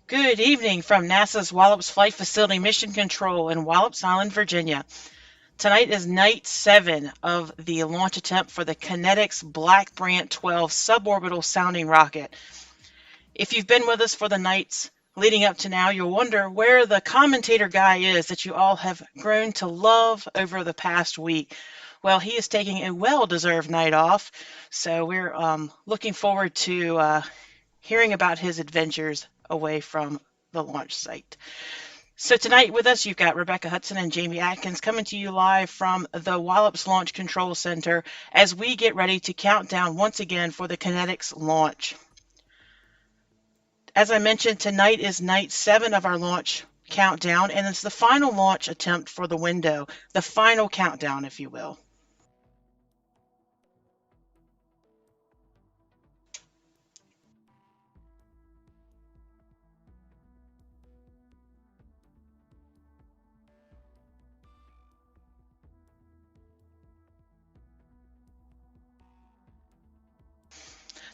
Good evening from NASA's Wallops Flight Facility Mission Control in Wallops Island, Virginia. Tonight is night 7 of the launch attempt for the KiNET-X Black Brant XII suborbital sounding rocket. If you've been with us for the nights leading up to now, you'll wonder where the commentator guy is that you all have grown to love over the past week. Well, he is taking a well-deserved night off, so we're looking forward to hearing about his adventures away from the launch site. So tonight with us, you've got Rebecca Hudson and Jamie Atkins coming to you live from the Wallops Launch Control Center as we get ready to count down once again for the KiNET-X launch. As I mentioned, tonight is night 7 of our launch countdown, and it's the final launch attempt for the window, the final countdown, if you will.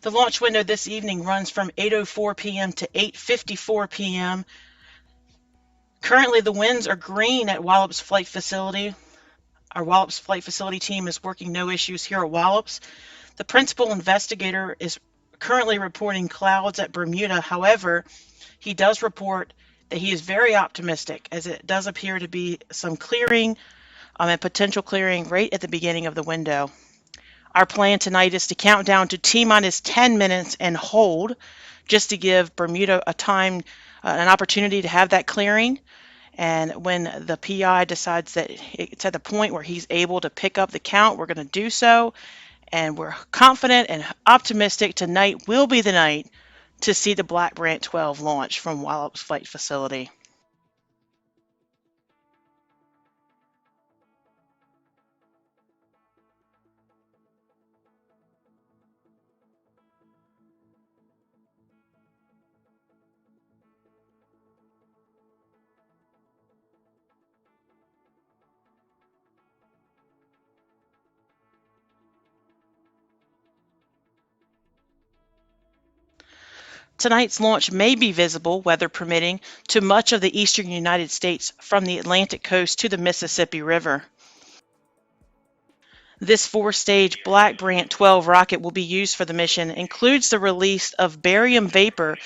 The launch window this evening runs from 8:04 p.m. to 8:54 p.m. Currently, the winds are green at Wallops Flight Facility. Our Wallops Flight Facility team is working no issues here at Wallops. The principal investigator is currently reporting clouds at Bermuda. However, he does report that he is very optimistic as it does appear to be some clearing and potential clearing right at the beginning of the window. Our plan tonight is to count down to T-minus 10 minutes and hold, just to give Bermuda a time, an opportunity to have that clearing. And when the PI decides that it's at the point where he's able to pick up the count, we're going to do so. And we're confident and optimistic tonight will be the night to see the Black Brant XII launch from Wallops Flight Facility. Tonight's launch may be visible, weather permitting, to much of the eastern United States from the Atlantic coast to the Mississippi River. This 4-stage Black Brant XII rocket will be used for the mission includes the release of barium vapor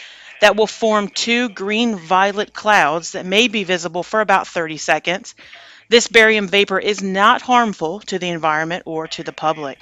that will form 2 green-violet clouds that may be visible for about 30 seconds. This barium vapor is not harmful to the environment or to the public.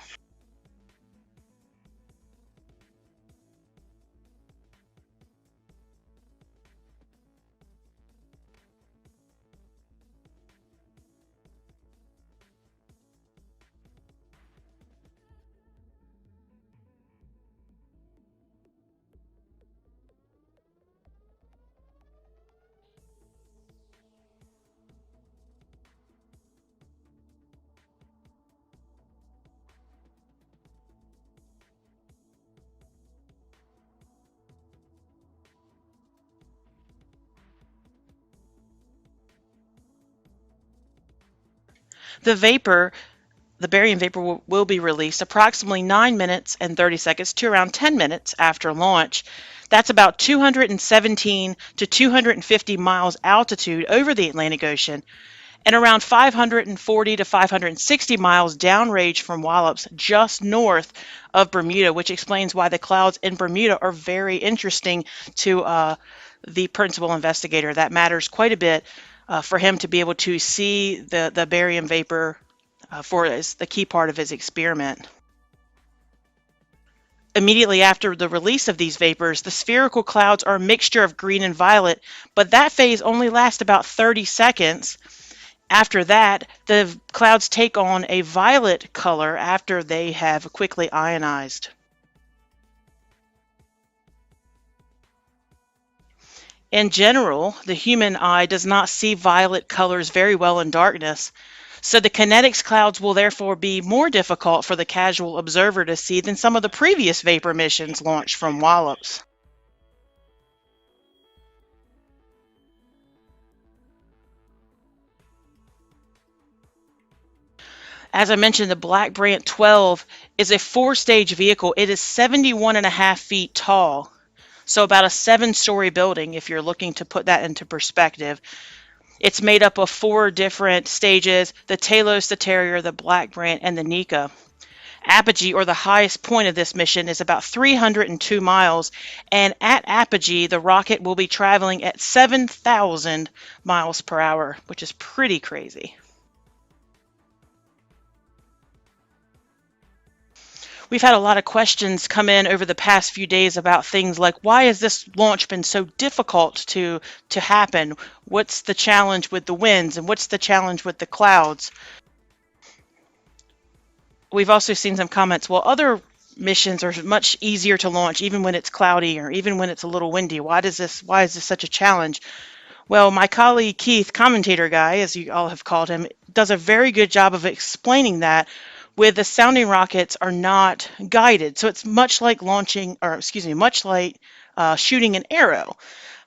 The barium vapor will be released approximately 9 minutes and 30 seconds to around 10 minutes after launch. That's about 217 to 250 miles altitude over the Atlantic Ocean and around 540 to 560 miles downrange from Wallops, just north of Bermuda, which explains why the clouds in Bermuda are very interesting to the principal investigator. That matters quite a bit for him to be able to see the barium vapor for the key part of his experiment. Immediately after the release of these vapors, the spherical clouds are a mixture of green and violet, but that phase only lasts about 30 seconds. After that, the clouds take on a violet color after they have quickly ionized. In general, the human eye does not see violet colors very well in darkness, so the KiNET-X clouds will therefore be more difficult for the casual observer to see than some of the previous vapor missions launched from Wallops. As I mentioned, the Black Brant XII is a 4-stage vehicle. It is 71.5 feet tall. So about a 7-story building, if you're looking to put that into perspective. It's made up of 4 different stages: the Talos, the Terrier, the Black Brant, and the Nika. Apogee, or the highest point of this mission, is about 302 miles, and at apogee, the rocket will be traveling at 7,000 miles per hour, which is pretty crazy. We've had a lot of questions come in over the past few days about things like, why has this launch been so difficult to happen? What's the challenge with the winds, and what's the challenge with the clouds? We've also seen some comments, well, other missions are much easier to launch even when it's cloudy or even when it's a little windy. Why is this such a challenge? Well, my colleague Keith, commentator guy, as you all have called him, does a very good job of explaining that with the sounding rockets are not guided. So it's much like shooting an arrow.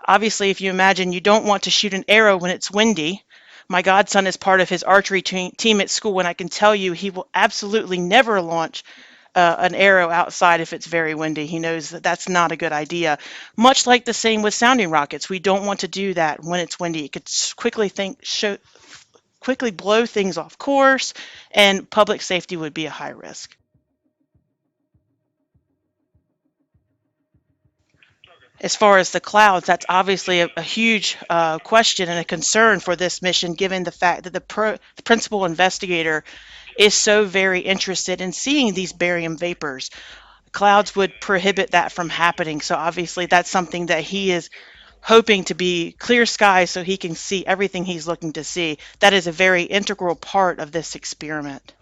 Obviously, if you imagine you don't want to shoot an arrow when it's windy. My godson is part of his archery team at school, and I can tell you he will absolutely never launch an arrow outside if it's very windy. He knows that that's not a good idea. Much like the same with sounding rockets, we don't want to do that when it's windy. It could quickly blow things off course, and public safety would be a high risk. As far as the clouds, that's obviously a huge question and a concern for this mission, given the fact that the principal investigator is so very interested in seeing these barium vapors. Clouds would prohibit that from happening, so obviously that's something that he is hoping to be clear skies so he can see everything he's looking to see. That is a very integral part of this experiment.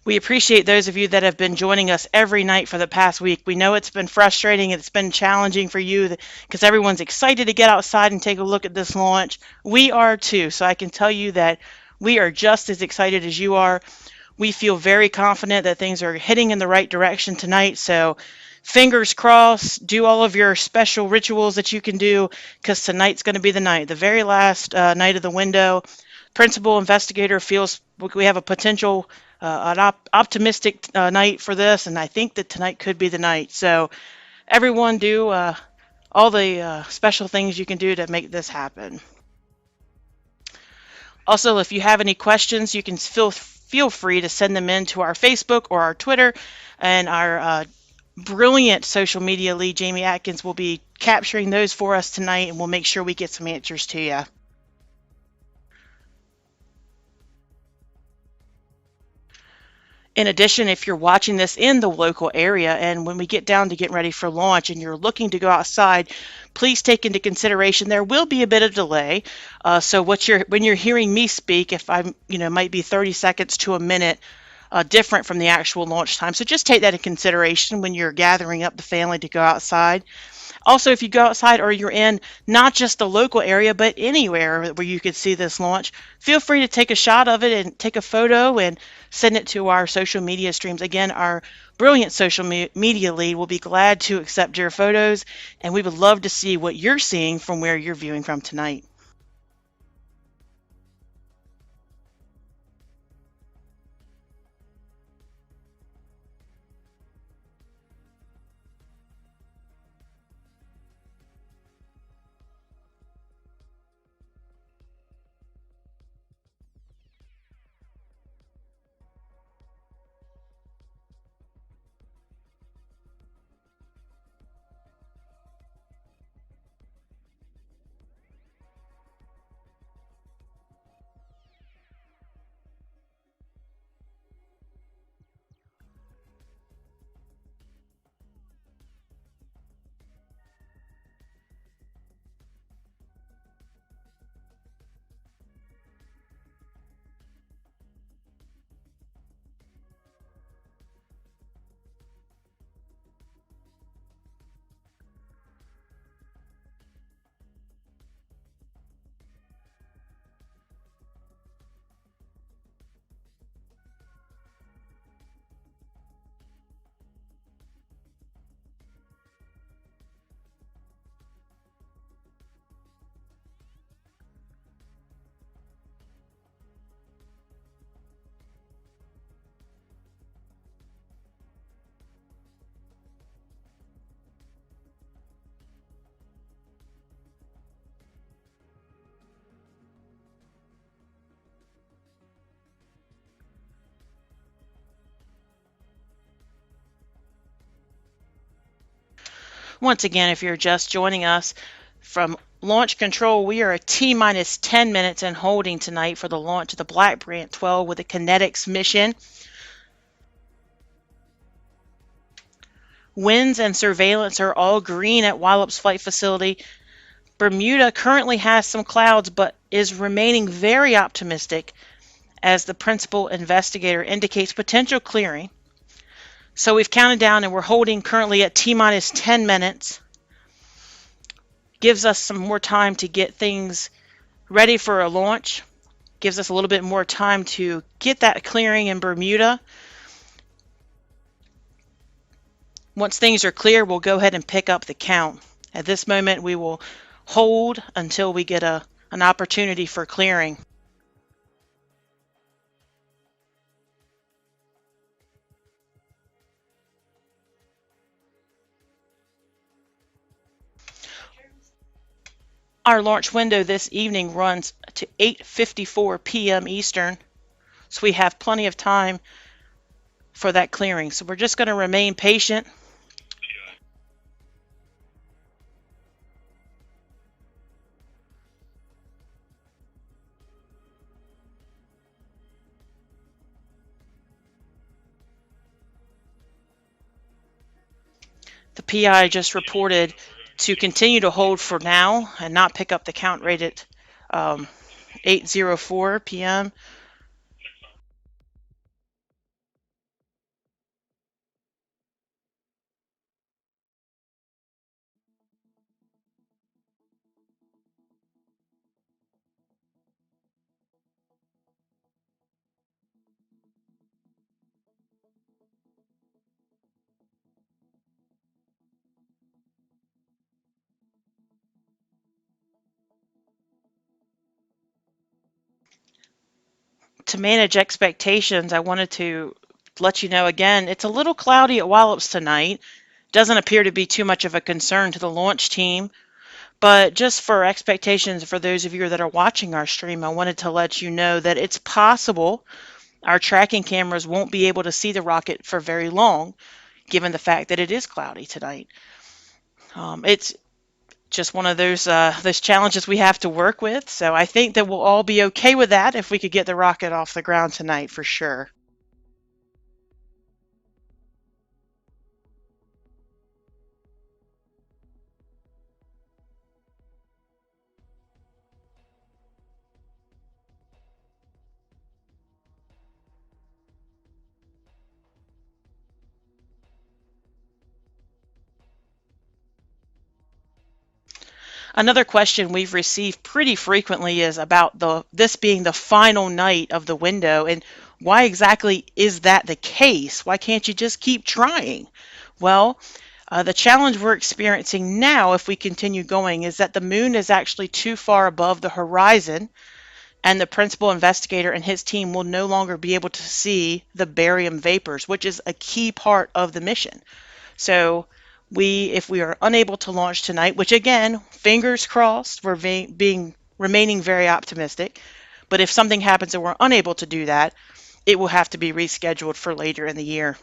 We appreciate those of you that have been joining us every night for the past week. We know it's been frustrating, it's been challenging for you because everyone's excited to get outside and take a look at this launch. We are too, so I can tell you that we are just as excited as you are. We feel very confident that things are heading in the right direction tonight, so fingers crossed. Do all of your special rituals that you can do, because tonight's going to be the night, the very last night of the window. Principal investigator feels we have a potential an optimistic night for this, and I think that tonight could be the night. So everyone do all the special things you can do to make this happen. Also, if you have any questions, you can feel free to send them in to our Facebook or our Twitter, and our brilliant social media lead, Jamie Atkins, will be capturing those for us tonight, and we'll make sure we get some answers to you. In addition, if you're watching this in the local area, and when we get down to getting ready for launch and you're looking to go outside, please take into consideration there will be a bit of delay. So when you're hearing me speak, if I'm, might be 30 seconds to a minute different from the actual launch time. So just take that into consideration when you're gathering up the family to go outside. Also, if you go outside or you're in not just the local area, but anywhere where you could see this launch, feel free to take a shot of it and take a photo and send it to our social media streams. Again, our brilliant social media lead will be glad to accept your photos, and we would love to see what you're seeing from where you're viewing from tonight. Once again, if you're just joining us from Launch Control, we are at T-minus 10 minutes and holding tonight for the launch of the Black Brant XII with a KiNET-X mission. Winds and surveillance are all green at Wallops Flight Facility. Bermuda currently has some clouds but is remaining very optimistic as the principal investigator indicates potential clearing. So we've counted down and we're holding currently at T-minus 10 minutes. Gives us some more time to get things ready for a launch. Gives us a little bit more time to get that clearing in Bermuda. Once things are clear, we'll go ahead and pick up the count. At this moment, we will hold until we get an opportunity for clearing. Our launch window this evening runs to 8:54 p.m. Eastern, so we have plenty of time for that clearing. So we're just going to remain patient. The PI just reported to continue to hold for now and not pick up the count rate at 8:04 p.m. To manage expectations, I wanted to let you know again, it's a little cloudy at Wallops tonight. Doesn't appear to be too much of a concern to the launch team, but just for expectations for those of you that are watching our stream, I wanted to let you know that it's possible our tracking cameras won't be able to see the rocket for very long, given the fact that it is cloudy tonight. It's just one of those challenges we have to work with. So I think that we'll all be okay with that if we could get the rocket off the ground tonight for sure. Another question we've received pretty frequently is about this being the final night of the window, and why exactly is that the case? Why can't you just keep trying? Well, the challenge we're experiencing now, if we continue going, is that the moon is actually too far above the horizon, and the principal investigator and his team will no longer be able to see the barium vapors, which is a key part of the mission. So if we are unable to launch tonight, which again, fingers crossed, we're remaining very optimistic, but if something happens and we're unable to do that, it will have to be rescheduled for later in the year.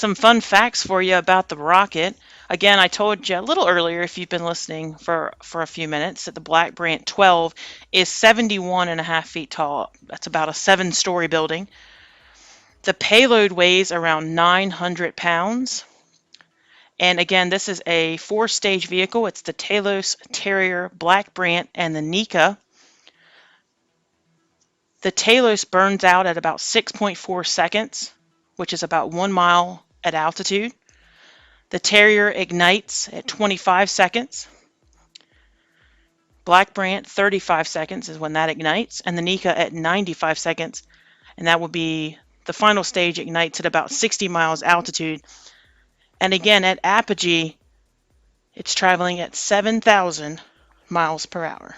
Some fun facts for you about the rocket. Again, I told you a little earlier, if you've been listening for a few minutes, that the Black Brant XII is 71.5 feet tall. That's about a 7-story building. The payload weighs around 900 pounds. And again, this is a 4-stage vehicle. It's the Talos, Terrier, Black Brant, and the Nika. The Talos burns out at about 6.4 seconds, which is about 1 mile at altitude. The Terrier ignites at 25 seconds. Black Brant, 35 seconds is when that ignites, and the Nika at 95 seconds, and that will be the final stage ignites at about 60 miles altitude. And again, at apogee, it's traveling at 7,000 miles per hour.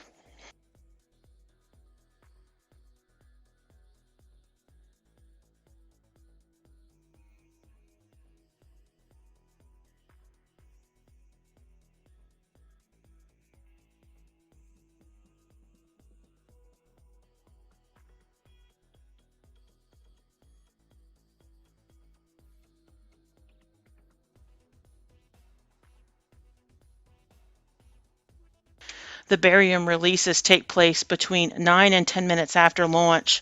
The barium releases take place between 9 and 10 minutes after launch,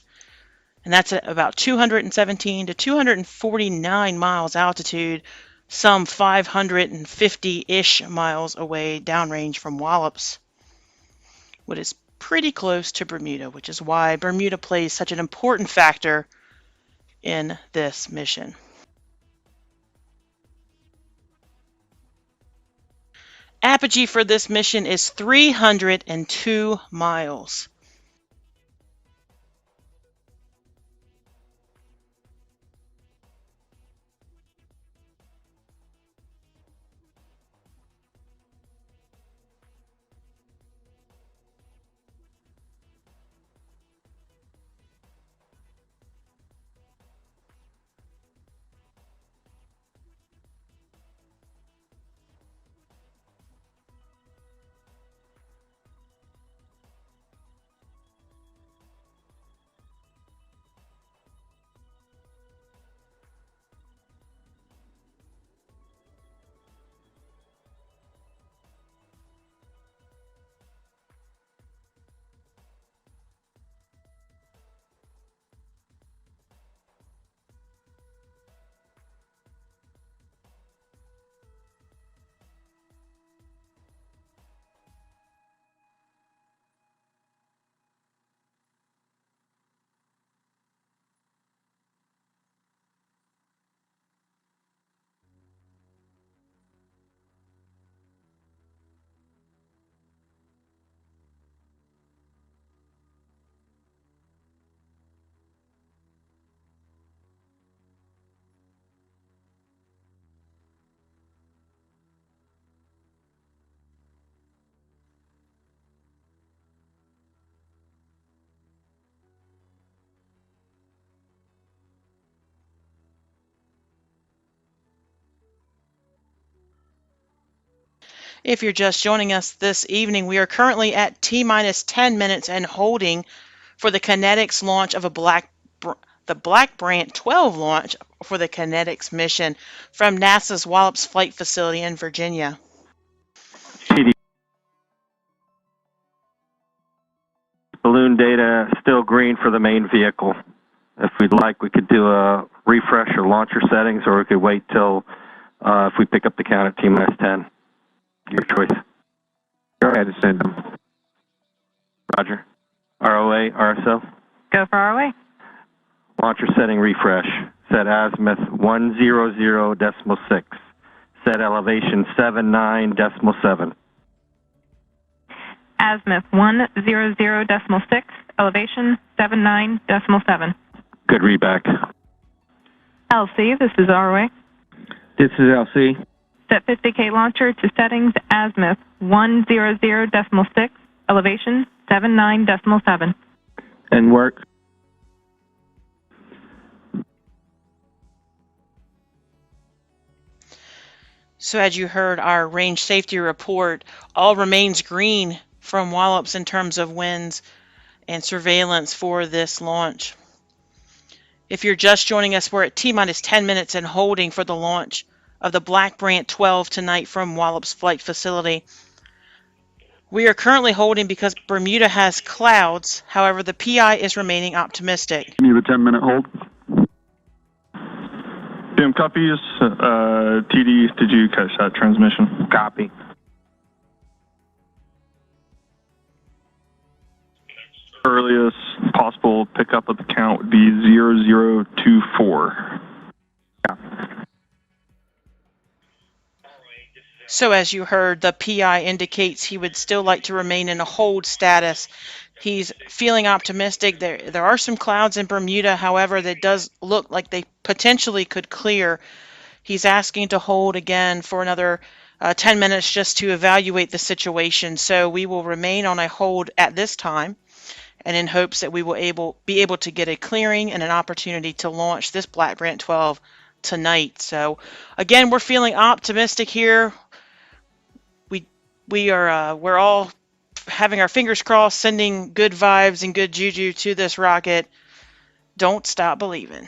and that's at about 217 to 249 miles altitude, some 550-ish miles away downrange from Wallops, which is pretty close to Bermuda, which is why Bermuda plays such an important factor in this mission. Apogee for this mission is 302 miles. If you're just joining us this evening, we are currently at T-minus 10 minutes and holding for the KiNET-X launch of the Black Brant XII launch for the KiNET-X mission from NASA's Wallops Flight Facility in Virginia. Balloon data still green for the main vehicle. If we'd like, we could do a refresh or launcher settings, or we could wait till if we pick up the count at T-minus 10. Your choice. Go ahead and send them. Roger. ROA, RSO? Go for ROA. Launcher setting refresh. Set azimuth 100.6. Set elevation 79.7. Azimuth 100.6. Elevation 79.7. Good readback. LC, this is ROA. This is LC. Set 50K launcher to settings azimuth 100.6. Elevation 79.7. And work. So as you heard our range safety report, all remains green from Wallops in terms of winds and surveillance for this launch. If you're just joining us, we're at T-minus 10 minutes and holding for the launch of the Black Brant XII tonight from Wallops Flight Facility. We are currently holding because Bermuda has clouds. However, the PI is remaining optimistic. Need a 10-minute hold. Jim, copies. TD, did you catch that transmission? Copy. Earliest possible pickup of the count would be 0024. So as you heard, the PI indicates he would still like to remain in a hold status. He's feeling optimistic. There are some clouds in Bermuda, however, that does look like they potentially could clear. He's asking to hold again for another 10 minutes just to evaluate the situation. So we will remain on a hold at this time, and in hopes that we will be able to get a clearing and an opportunity to launch this Black Brant XII tonight. So again, we're feeling optimistic here. We're all having our fingers crossed, sending good vibes and good juju to this rocket. Don't stop believing.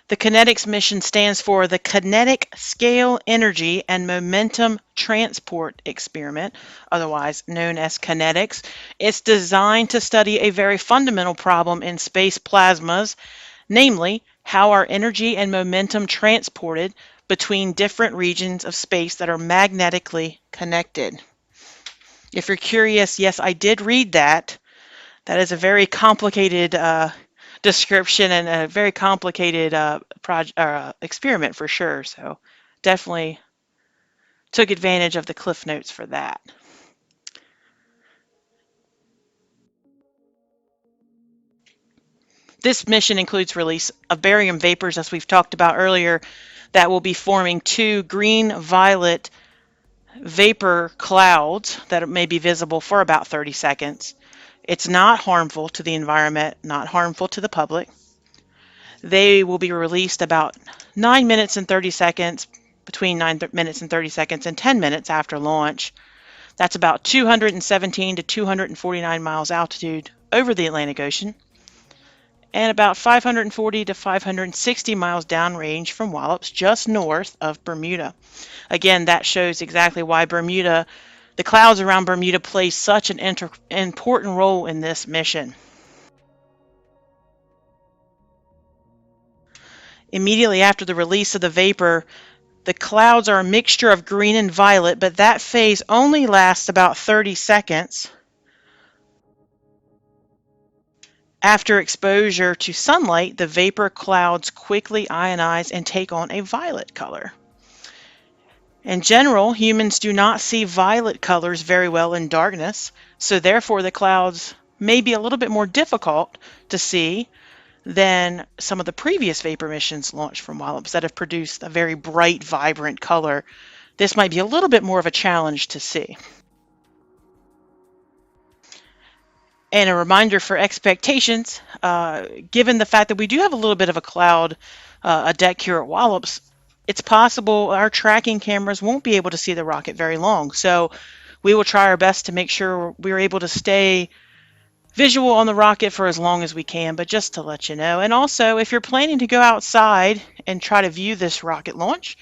The KiNET-X mission stands for the Kinetic Scale Energy and Momentum Transport Experiment, otherwise known as KiNET-X. It's designed to study a very fundamental problem in space plasmas, namely how are energy and momentum transported between different regions of space that are magnetically connected. If you're curious, yes, I did read that. That is a very complicated description and a very complicated experiment for sure. So definitely took advantage of the Cliff Notes for that. This mission includes release of barium vapors, as we've talked about earlier, that will be forming two green-violet vapor clouds that may be visible for about 30 seconds. It's not harmful to the environment, not harmful to the public. They will be released about 9 minutes and 30 seconds, between 9 minutes and 30 seconds and 10 minutes after launch. That's about 217 to 249 miles altitude over the Atlantic Ocean, and about 540 to 560 miles downrange from Wallops, just north of Bermuda. Again, that shows exactly why Bermuda, the clouds around Bermuda, play such an important role in this mission. Immediately after the release of the vapor, the clouds are a mixture of green and violet, but that phase only lasts about 30 seconds. After exposure to sunlight, the vapor clouds quickly ionize and take on a violet color. In general, humans do not see violet colors very well in darkness, so therefore the clouds may be a little bit more difficult to see than some of the previous vapor missions launched from Wallops that have produced a very bright, vibrant color. This might be a little bit more of a challenge to see. And a reminder for expectations, given the fact that we do have a little bit of a cloud, a deck here at Wallops, it's possible our tracking cameras won't be able to see the rocket very long. So we will try our best to make sure we're able to stay visual on the rocket for as long as we can, but just to let you know. And also, if you're planning to go outside and try to view this rocket launch,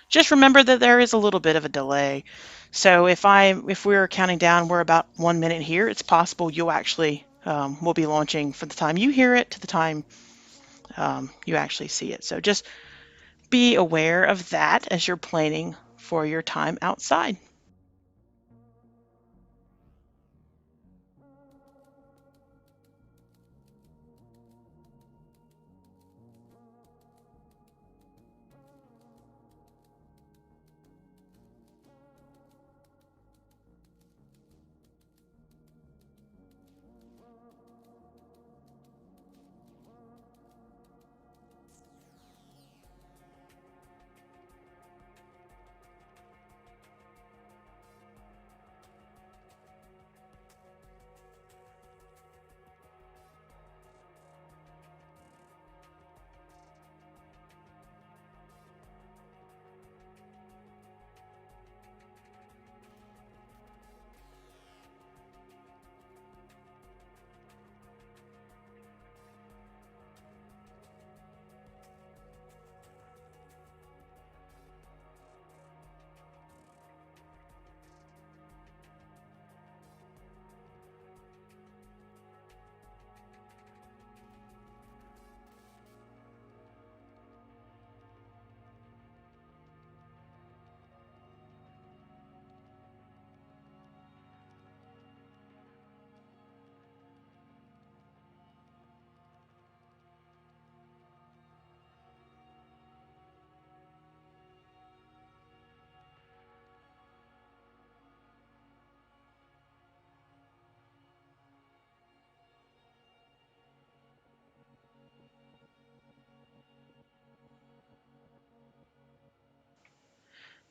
just remember that there is a little bit of a delay. So if we're counting down, we're about 1 minute here. It's possible you'll actually will be launching from the time you hear it to the time you actually see it. So just be aware of that as you're planning for your time outside.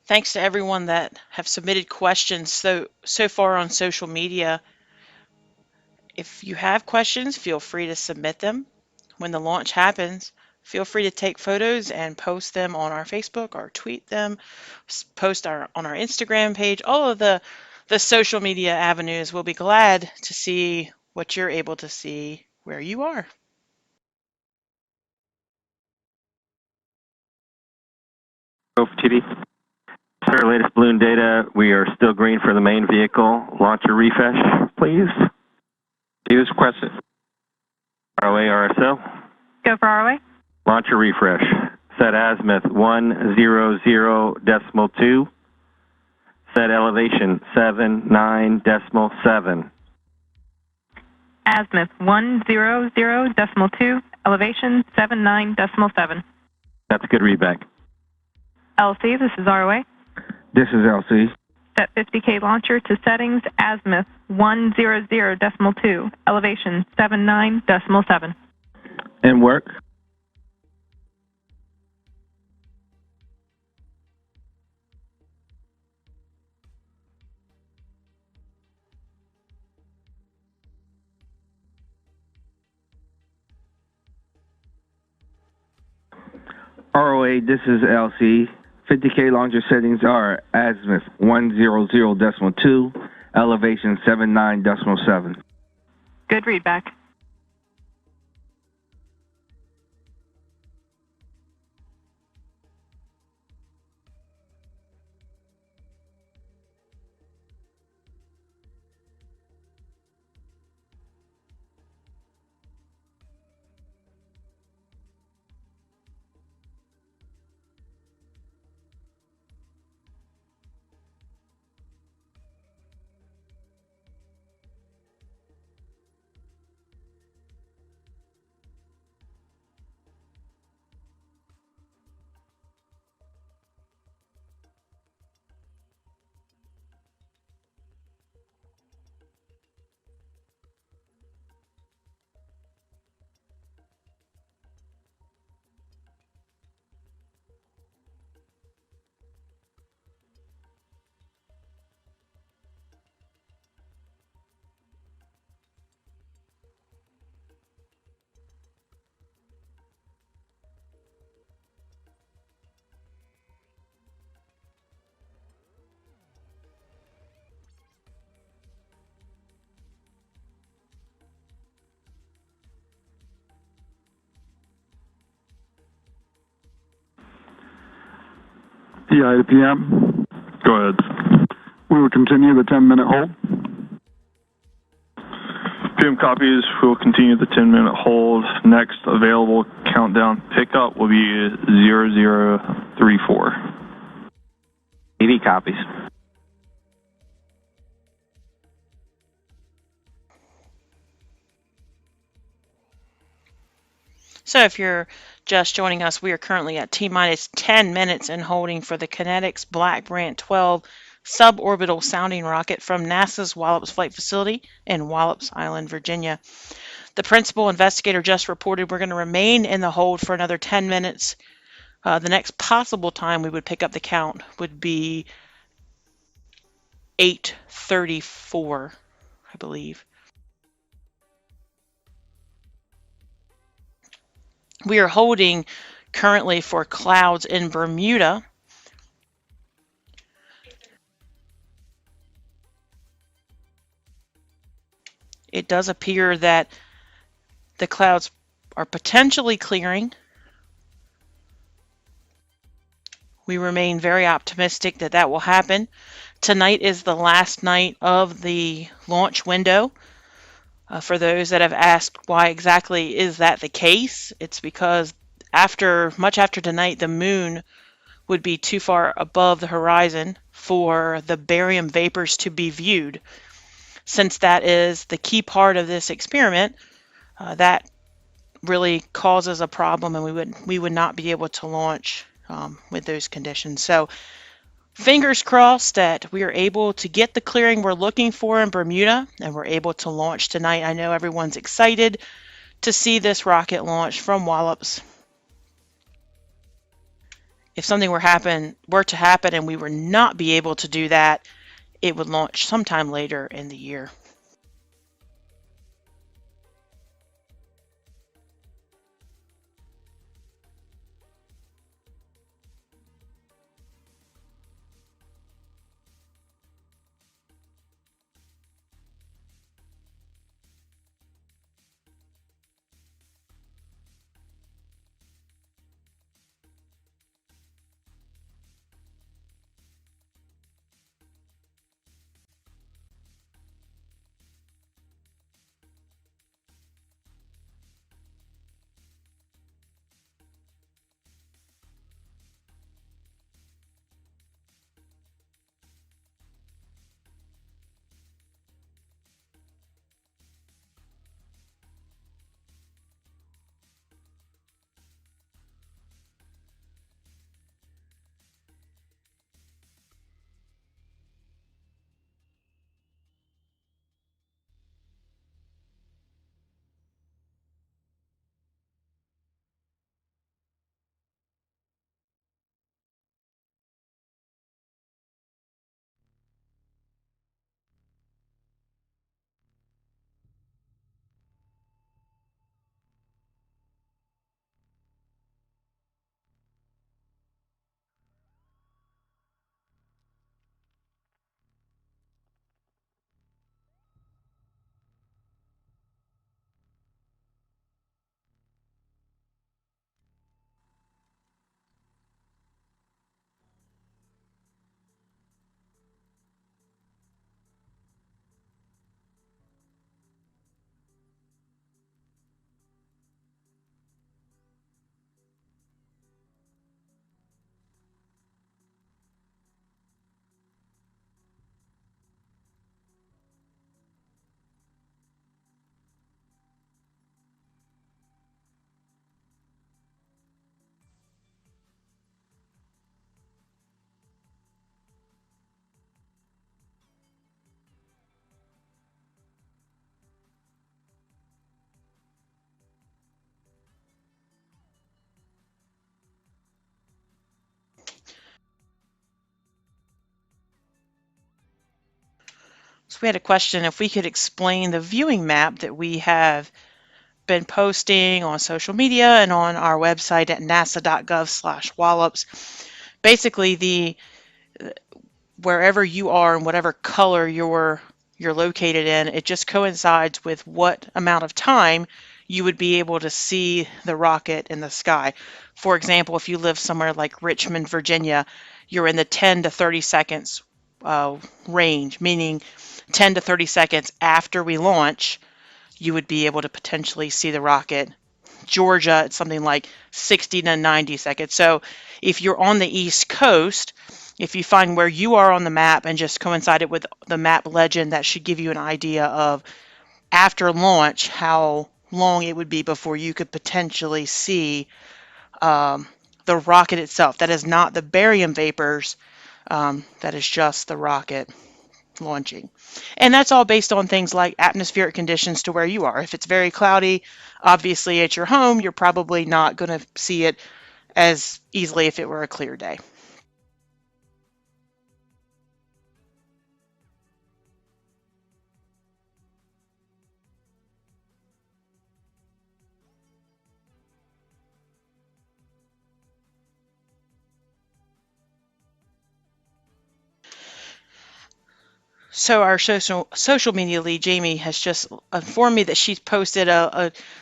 Thanks to everyone that have submitted questions so far on social media. If you have questions, feel free to submit them. When the launch happens, feel free to take photos and post them on our Facebook or tweet them, post on our Instagram page, all of the social media avenues. We'll be glad to see what you're able to see where you are. Go for TD. Sir, latest balloon data, we are still green for the main vehicle. Launcher refresh, please. Use question. ROA, RSO. Go for ROA. Launcher refresh. Set azimuth 100.2. Set elevation 79.7. Azimuth 100.2, elevation 79.7. That's a good readback. LC, this is ROA. This is LC. Set 50K launcher to settings, azimuth 100.2, elevation 79.7. And work. ROA, this is LC. 50K launcher settings are azimuth 100.2, elevation 79.7. Good readback. EI to PM. Go ahead. We will continue the 10-minute hold. PM copies. We will continue the 10-minute hold. Next available countdown pickup will be 0034. EV copies. So if you're just joining us, we are currently at T-minus 10 minutes and holding for the KiNET-X Black Brant XII suborbital sounding rocket from NASA's Wallops Flight Facility in Wallops Island, Virginia. The principal investigator just reported we're going to remain in the hold for another 10 minutes. The next possible time we would pick up the count would be 8:34, I believe. We are holding currently for clouds in Bermuda. It does appear that the clouds are potentially clearing. We remain very optimistic that that will happen. Tonight is the last night of the launch window. For those that have asked why exactly is that the case, it's because much after tonight, the moon would be too far above the horizon for the barium vapors to be viewed. Since that is the key part of this experiment, that really causes a problem, and we would not be able to launch with those conditions. So fingers crossed that we are able to get the clearing we're looking for in Bermuda, and we're able to launch tonight. I know everyone's excited to see this rocket launch from Wallops. If something were to happen and we were not be able to do that, it would launch sometime later in the year. So we had a question if we could explain the viewing map that we have been posting on social media and on our website at nasa.gov/wallops. Basically, wherever you are and whatever color you're located in, it just coincides with what amount of time you would be able to see the rocket in the sky. For example, if you live somewhere like Richmond, Virginia, you're in the 10 to 30 seconds range, meaning 10 to 30 seconds after we launch, you would be able to potentially see the rocket. Georgia, it's something like 60 to 90 seconds. So if you're on the East Coast, if you find where you are on the map and just coincide it with the map legend, that should give you an idea of after launch how long it would be before you could potentially see the rocket itself. That is not the barium vapors, that is just the rocket launching. And that's all based on things like atmospheric conditions to where you are. If it's very cloudy, obviously at your home, you're probably not going to see it as easily if it were a clear day. So our social media lead, Jamie, has just informed me that she's posted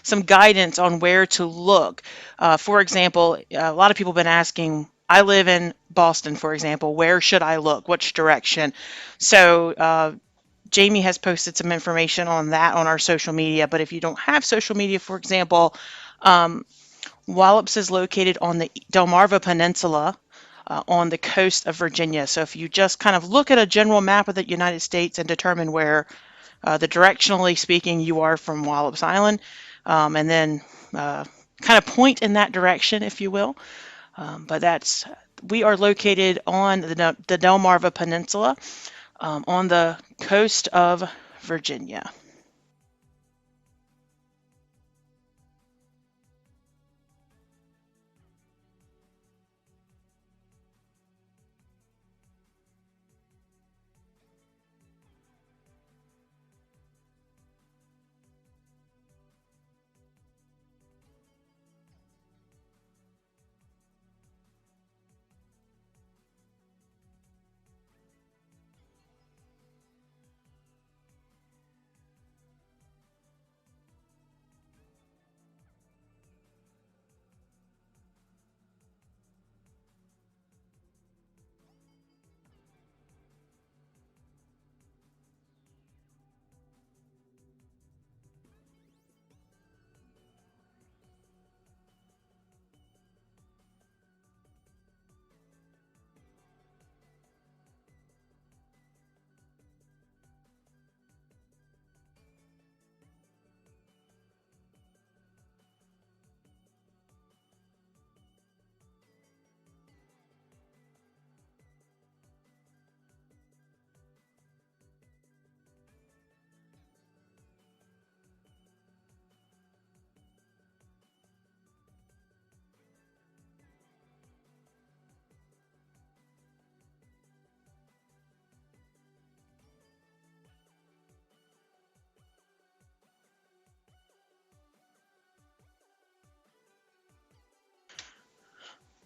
some guidance on where to look. For example, a lot of people have been asking, I live in Boston, for example, where should I look? Which direction? So Jamie has posted some information on that on our social media. But if you don't have social media, for example, Wallops is located on the Delmarva Peninsula, on the coast of Virginia. So if you just kind of look at a general map of the United States and determine where, directionally speaking, you are from Wallops Island, and then kind of point in that direction, if you will. But we are located on the Delmarva Peninsula, on the coast of Virginia.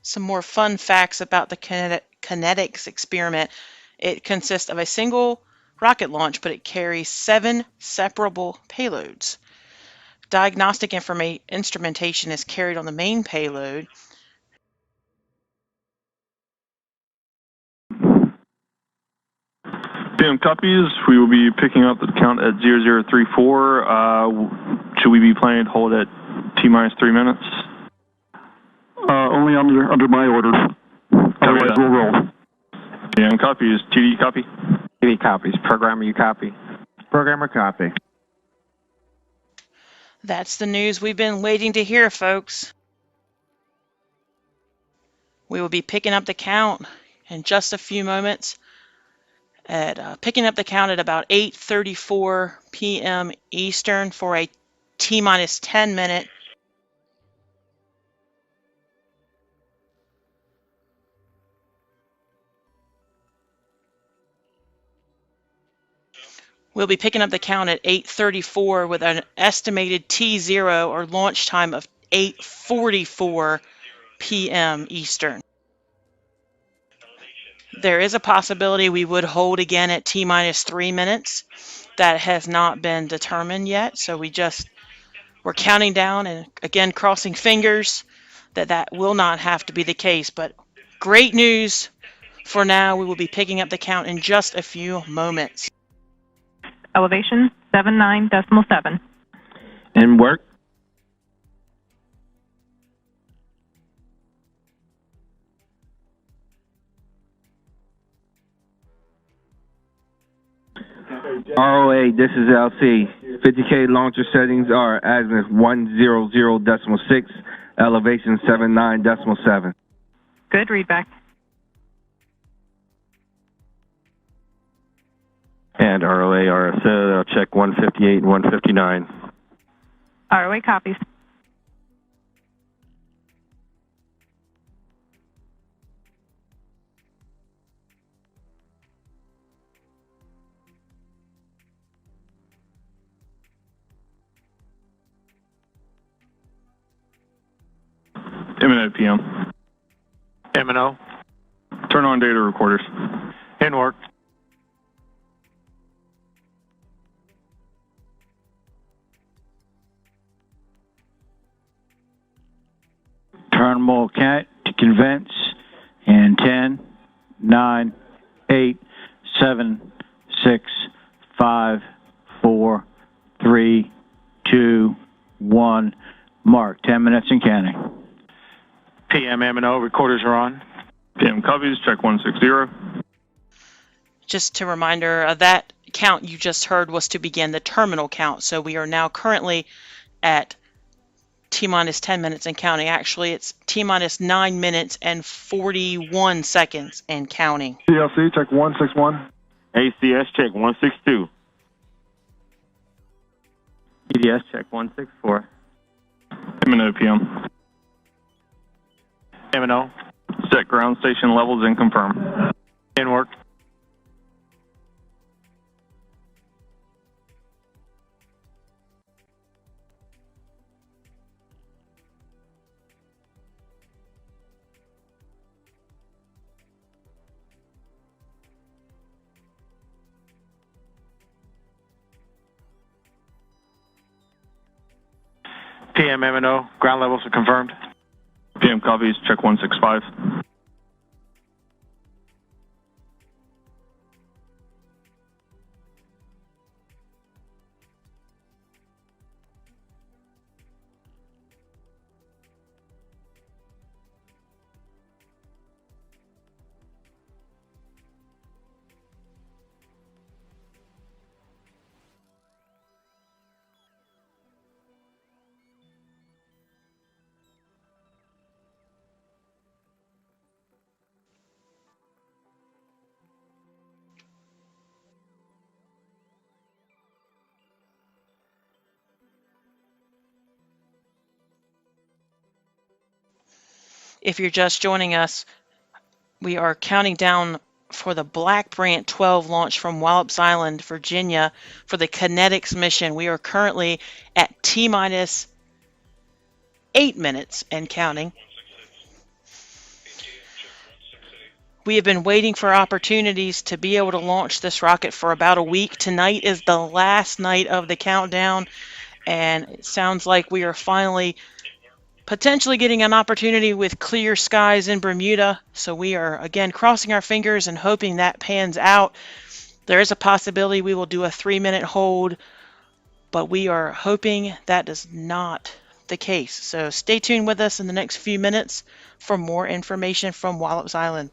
Some more fun facts about the KiNET-X experiment. It consists of a single rocket launch, but it carries 7 separable payloads. Diagnostic instrumentation is carried on the main payload. PM copies. We will be picking up the count at 0034. Should we be planning to hold at T-minus 3 minutes? Only under my orders. Otherwise, we'll roll. PM copies. TD copy. TD copies. Programmer, you copy. Programmer copy. That's the news we've been waiting to hear, folks. We will be picking up the count in just a few moments. Picking up the count at about 8:34 p.m. Eastern for a T-minus 10 minute. We'll be picking up the count at 8:34 with an estimated T0 or launch time of 8:44 p.m. Eastern. There is a possibility we would hold again at T-minus 3 minutes. That has not been determined yet, so we just We're counting down and again crossing fingers that that will not have to be the case. But great news for now. We will be picking up the count in just a few moments. Elevation 79.7. And work. ROA, this is LC. 50K launcher settings are azimuth 100.6, elevation 79.7. Good readback. And ROA, RSO, I'll check 158 and 159. ROA copies. M&O PM. M&O. Turn on data recorders. In work. Terminal KiNET to convince in 10, 9, 8, 7, 6, 5, 4, 3, 2, 1. Mark. 10 minutes and counting. PM M&O, recorders are on. PM copies, check 160. Just a reminder, that count you just heard was to begin the terminal count. So we are now currently at T-minus 10 minutes and counting. Actually, it's T-minus 9 minutes and 41 seconds and counting. TLC, check 161. ACS, check 162. EDS, check 164. M&O PM. M&O. Set ground station levels and confirm. In work. PM M&O, ground levels are confirmed. PM copies, check 165. If you're just joining us, we are counting down for the Black Brant XII launch from Wallops Island, Virginia, for the KiNET-X mission. We are currently at T-minus 8 minutes and counting. We have been waiting for opportunities to be able to launch this rocket for about a week. Tonight is the last night of the countdown, and it sounds like we are finally potentially getting an opportunity with clear skies in Bermuda. So we are again crossing our fingers and hoping that pans out. There is a possibility we will do a 3-minute hold, but we are hoping that is not the case. So stay tuned with us in the next few minutes for more information from Wallops Island.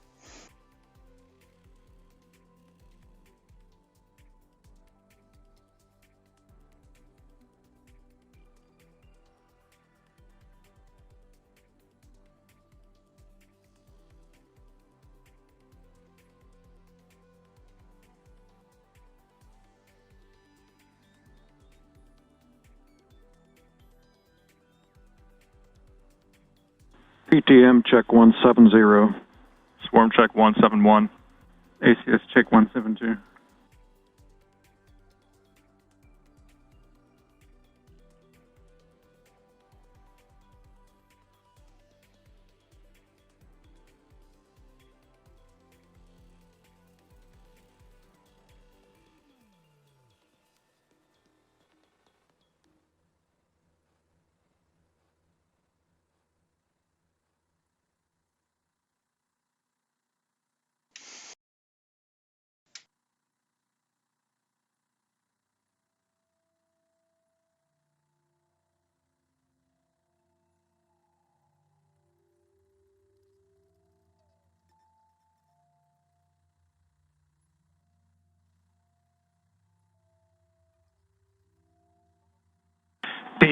PTM, check 170. Swarm check 171. ACS, check 172.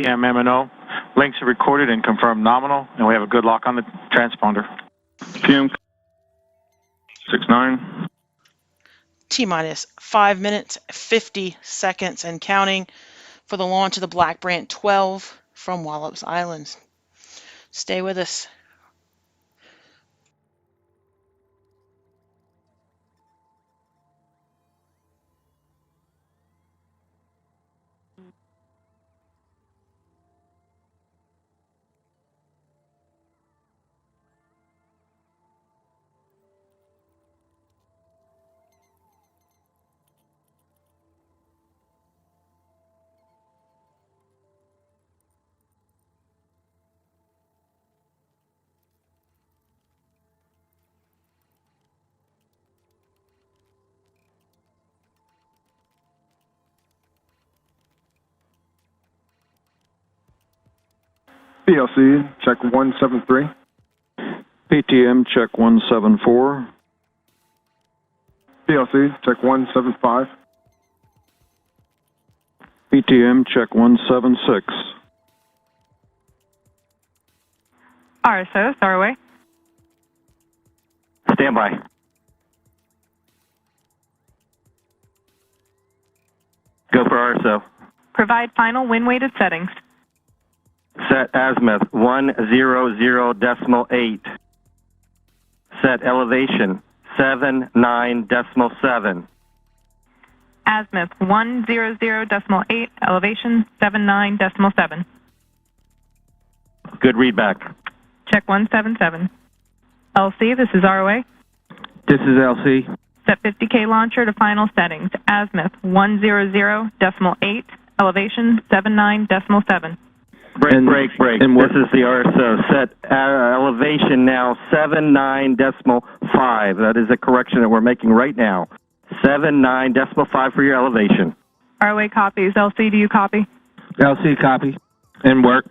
PM MNO. Links are recorded and confirmed nominal, and we have a good lock on the transponder. PM 69. T-minus 5 minutes, 50 seconds and counting for the launch of the Black Brant XII from Wallops Island. Stay with us. PLC, check 173. PTM, check 174. PLC, check 175. PTM, check 176. RSO, Starway. Stand by. Go for RSO. Provide final wind-weighted settings. Set azimuth 100.8. Set elevation 79.7. Azimuth 100.8, elevation 79.7. Good readback. Check 177. LC, this is ROA. This is LC. Set 50K launcher to final settings. Azimuth 100.8, elevation 79.7. Break. And This is the RSO. Set elevation now 79.5. That is a correction that we're making right now. 79.5 for your elevation. ROA copies. LC, do you copy? LC copy. And work.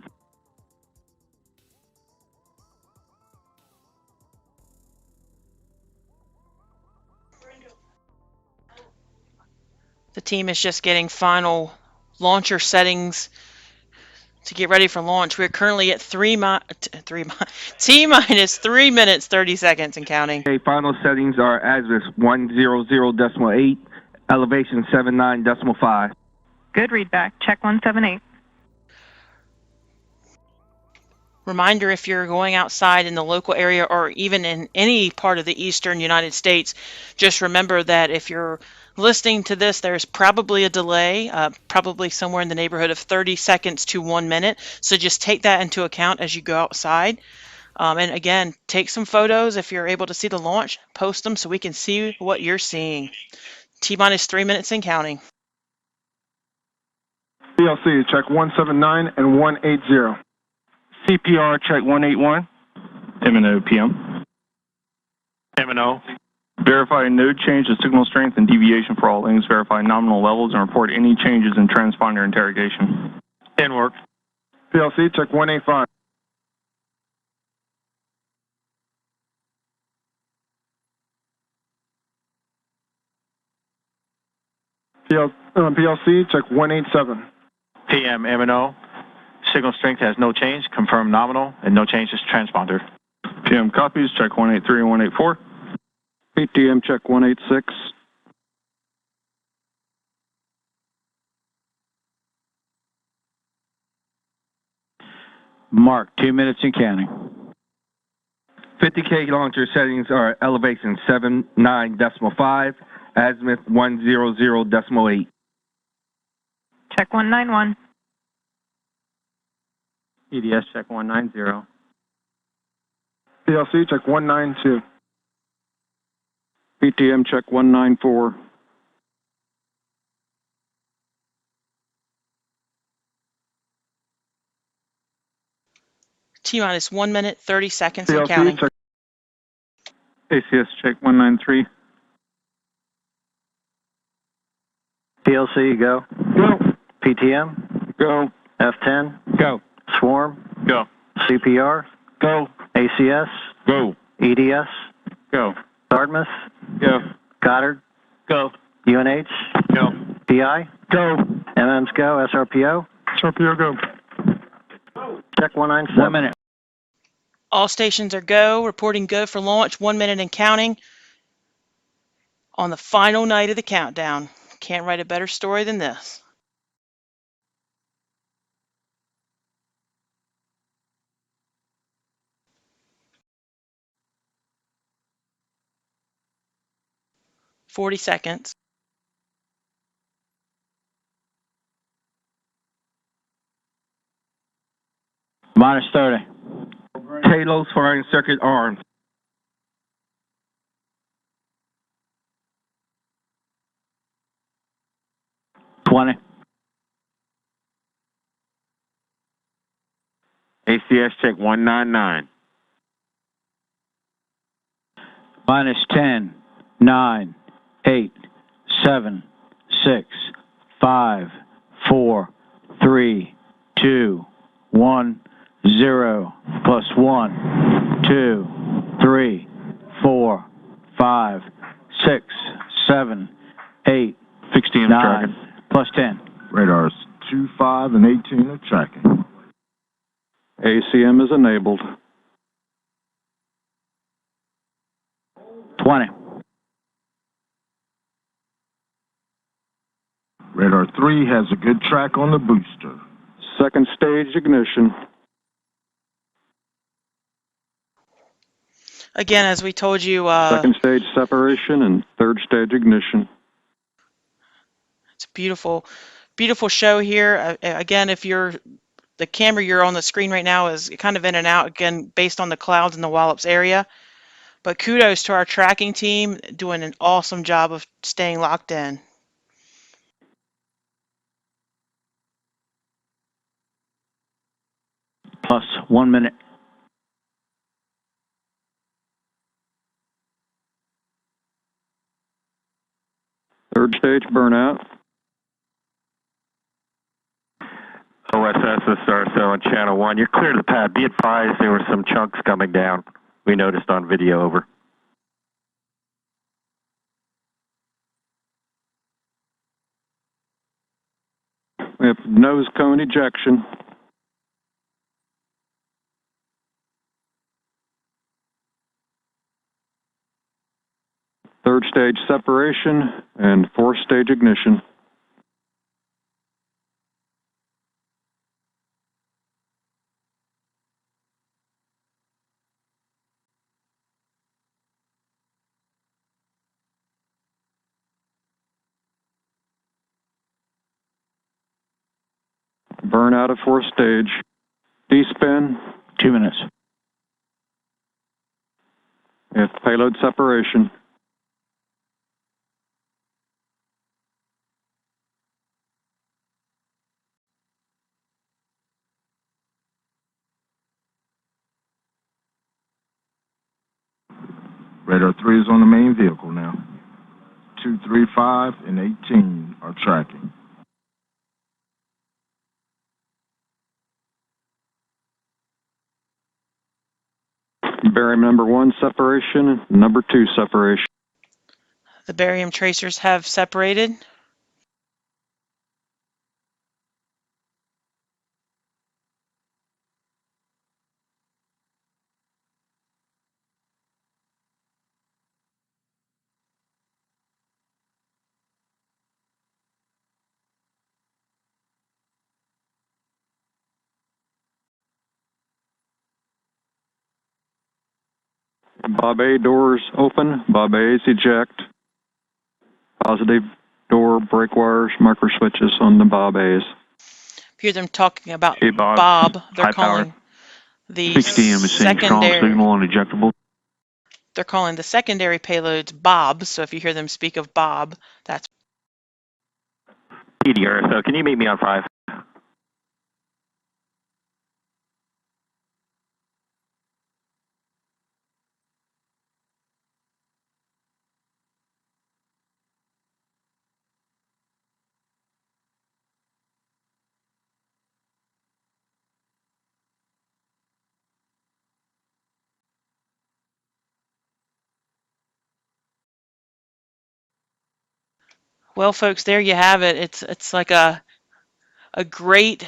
The team is just getting final launcher settings to get ready for launch. We're currently at T-minus 3 minutes, 30 seconds and counting. Okay, final settings are azimuth 100.8, elevation 79.5. Good readback. Check 178. Reminder, if you're going outside in the local area or even in any part of the eastern United States, just remember that if you're listening to this, there's probably a delay, probably somewhere in the neighborhood of 30 seconds to 1 minute. So just take that into account as you go outside. And again, take some photos. If you're able to see the launch, post them so we can see what you're seeing. T-minus 3 minutes and counting. PLC, check 179 and 180. CPR check 181. MNO PM. MNO. Verify no change in signal strength and deviation for all links. Verify nominal levels and report any changes in transponder interrogation. In work. PLC, check 185. PLC, check 187. PM MNO. Signal strength has no change. Confirmed nominal, and no change is transponder. PM copies, check 183 and 184. PTM, check 186. Mark, 2 minutes and counting. 50K launcher settings are elevation 79.5, azimuth 100.8. Check 191. EDS check 190. PLC, check 192. PTM, check 194. T-minus 1 minute, 30 seconds and PLC, counting. check ACS, check 193. PLC, go. Go. PTM, Go. F10, Go. Swarm, Go. CPR, Go. ACS, Go. EDS, Go. Dartmouth, Go. Goddard, Go. UNH, Go. PI, Go. MMs go, SRPO, SRPO, go. Check 197. 1 minute. All stations are go. Reporting go for launch. 1 minute and counting on the final night of the countdown. Can't write a better story than this. -40 seconds. -30. Talos firing circuit armed. 20. ACS check 199. -10, 9, 8, 7, 6, 5, 4, 3, 2, 1, 0. +1, 2, 3, 4, 5, 6, 7, 8, 16 9, tracking. +10. Radars 25 and 18 are tracking. ACM is enabled. 20. Radar 3 has a good track on the booster. Second stage ignition. Again, as we told you, Second stage separation and third stage ignition. it's a beautiful, beautiful show here. Again, if the camera you're on the screen right now is kind of in and out, again, based on the clouds in the Wallops area. But kudos to our tracking team, doing an awesome job of staying locked in. +1 minute. Third stage burnout. OSS, this is RSO on channel 1. You're clear to the pad. Be advised there were some chunks coming down. We noticed on video, over. We have nose cone ejection. Third stage separation and fourth stage ignition. Burnout of fourth stage. D-spin. 2 minutes. We have payload separation. Radar 3 is on the main vehicle now. 2, 3, 5, and 18 are tracking. Barium number 1 separation, number 2 separation. The barium tracers have separated. Bob A doors open, Bob A's eject. Positive door brake wires, micro switches on the Bob A's. Hear them talking about Hey, Bob. Bob. They're High power. calling the 6DM is seeing strong secondary. signal on ejectable. They're calling the secondary payloads Bob. So if you hear them speak of Bob, that's PDR, so can you meet me on 5? well, folks. There you have it. It's like a great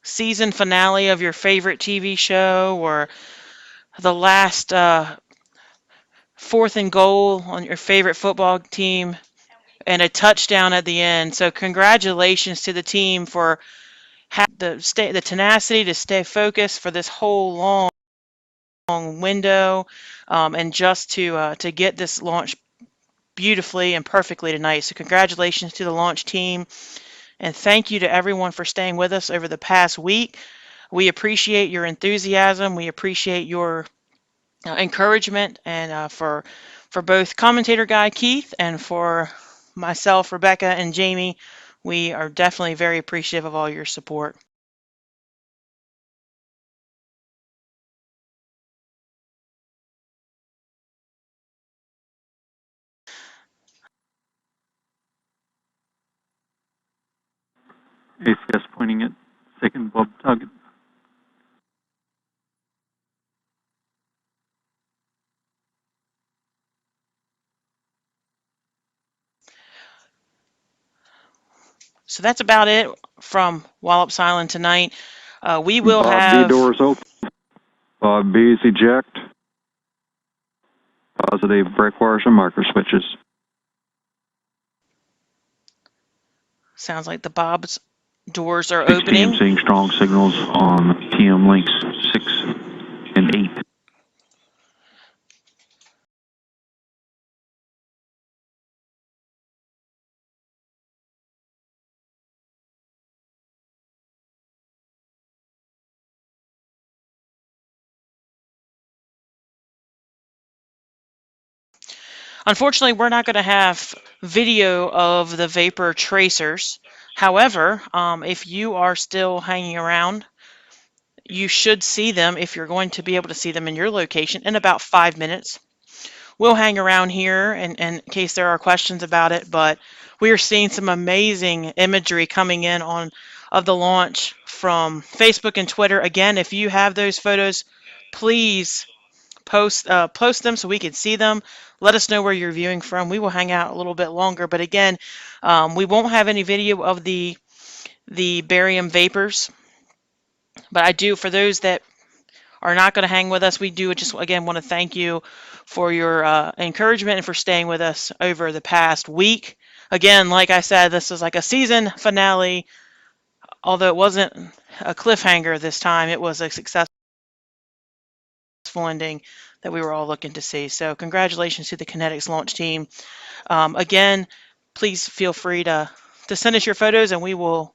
season finale of your favorite TV show, or the last 4th and goal on your favorite football team, and a touchdown at the end. So congratulations to the team for the tenacity to stay focused for this whole long window, and just to get this launch beautifully and perfectly tonight. So congratulations to the launch team, and thank you to everyone for staying with us over the past week. We appreciate your enthusiasm. We appreciate your encouragement, and for both commentator guy Keith and for myself, Rebecca, and Jamie, we are definitely very appreciative of all your support. ACS pointing at second Bob target. So that's about it from Wallops Island tonight. We will Bob have... B doors open. Bob B is eject. Positive brake wires and micro switches. Sounds like the Bob's doors are 6 opening. p.m. seeing strong signals on TM links 6 and 8. Unfortunately, we're not going to have video of the vapor tracers. However, if you are still hanging around, you should see them, if you're going to be able to see them in your location, in about 5 minutes. We'll hang around here in case there are questions about it, but we are seeing some amazing imagery coming in of the launch from Facebook and Twitter. Again, if you have those photos, please post them so we can see them. Let us know where you're viewing from. We will hang out a little bit longer, but again, we won't have any video of the barium vapors. But I do, for those that are not going to hang with us, we do just again want to thank you for your encouragement and for staying with us over the past week. Again, like I said, this is like a season finale. Although it wasn't a cliffhanger this time, it was a successful ending that we were all looking to see. So congratulations to the KiNET-X launch team. Again, please feel free to send us your photos, and we will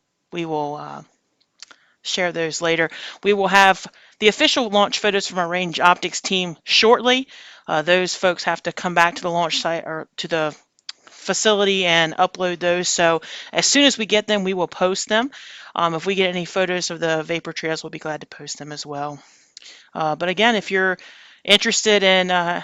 share those later. We will have the official launch photos from our Range Optics team shortly. Those folks have to come back to the launch site or to the facility and upload those. So as soon as we get them, we will post them. If we get any photos of the vapor trails, we'll be glad to post them as well. But again, if you're interested in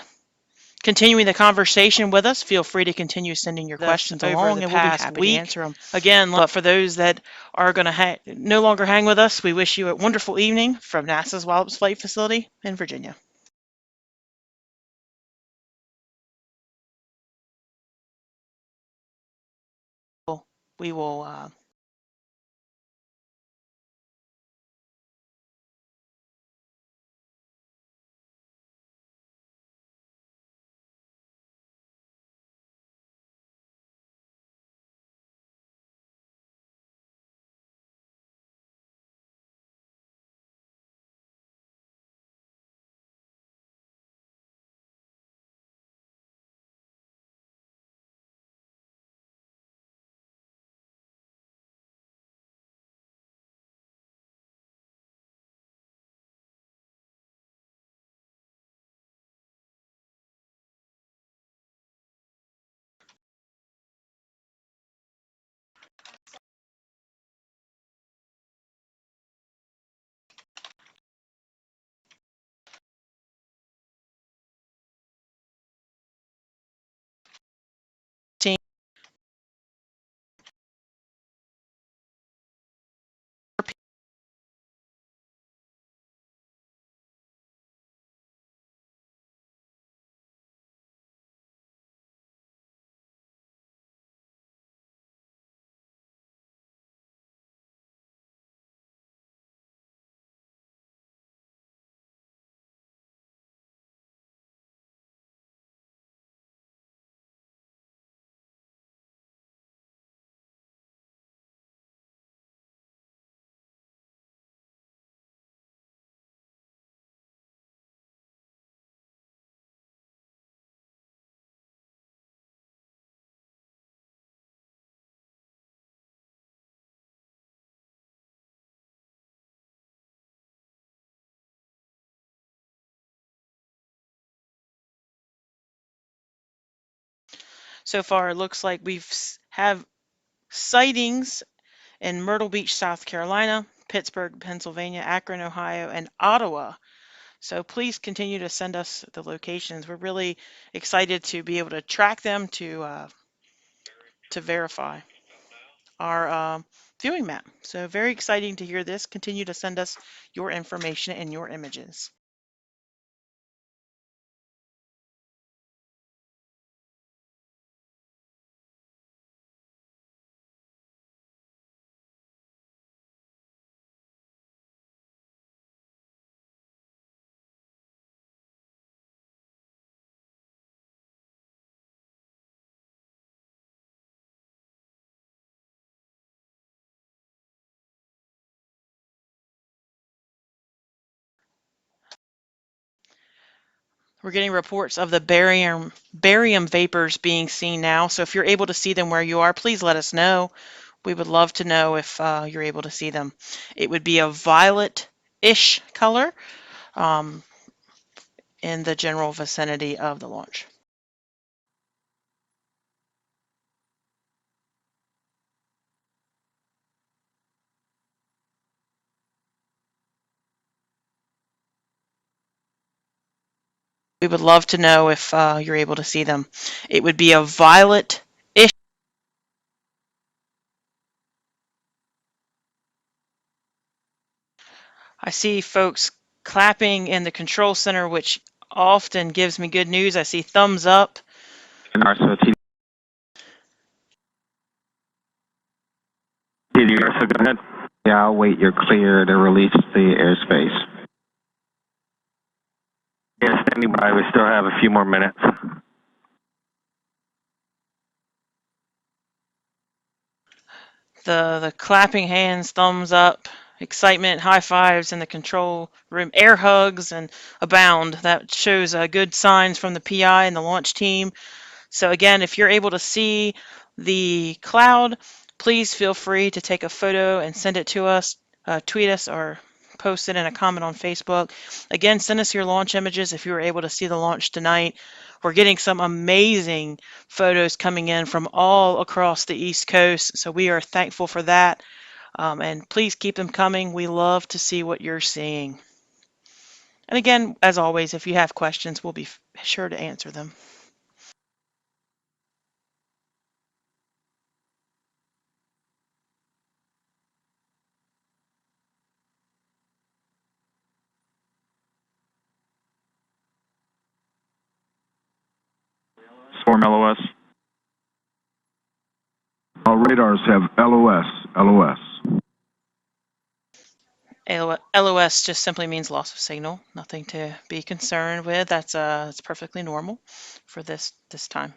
continuing the conversation with us, feel free to continue sending your questions along, and we'll be happy to answer them. Again, but for those that are going to no longer hang with us, we wish you a wonderful evening from NASA's Wallops Flight Facility in Virginia. We will So far, it looks like we've have sightings in Myrtle Beach, South Carolina, Pittsburgh, Pennsylvania, Akron, Ohio, and Ottawa. So please continue to send us the locations. We're really excited to be able to track them to verify our viewing map. So very exciting to hear this. Continue to send us your information and your images. We're getting reports of the barium vapors being seen now. So if you're able to see them where you are, please let us know. We would love to know if you're able to see them. It would be a violet-ish color in the general vicinity of the launch. We would love to know if you're able to see them. It would be a violet-ish. I see folks clapping in the control center, which often gives me good news. I see thumbs up. So go ahead. Yeah, I'll wait. You're clear to release the airspace. Yeah, standing by. We still have a few more minutes. The clapping hands, thumbs up, excitement, high fives in the control room, air hugs and abound. That shows good signs from the PI and the launch team. So again, if you're able to see the cloud, please feel free to take a photo and send it to us, tweet us, or post it in a comment on Facebook. Again, send us your launch images if you were able to see the launch tonight. We're getting some amazing photos coming in from all across the East Coast, so we are thankful for that. And please keep them coming. We love to see what you're seeing. And again, as always, if you have questions, we'll be sure to answer them. Swarm LOS. Our radars have LOS. LOS just simply means loss of signal. Nothing to be concerned with. That's perfectly normal for this time.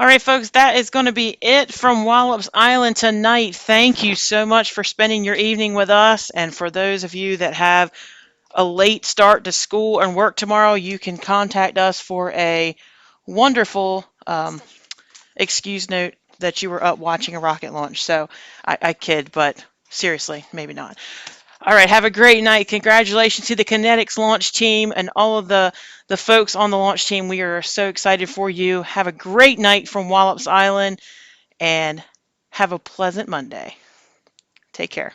All right, folks, that is going to be it from Wallops Island tonight. Thank you so much for spending your evening with us. And for those of you that have a late start to school and work tomorrow, you can contact us for a wonderful excuse note that you were up watching a rocket launch. So I kid, but seriously, maybe not. All right, have a great night. Congratulations to the KiNET-X launch team and all of the folks on the launch team. We are so excited for you. Have a great night from Wallops Island and have a pleasant Monday. Take care.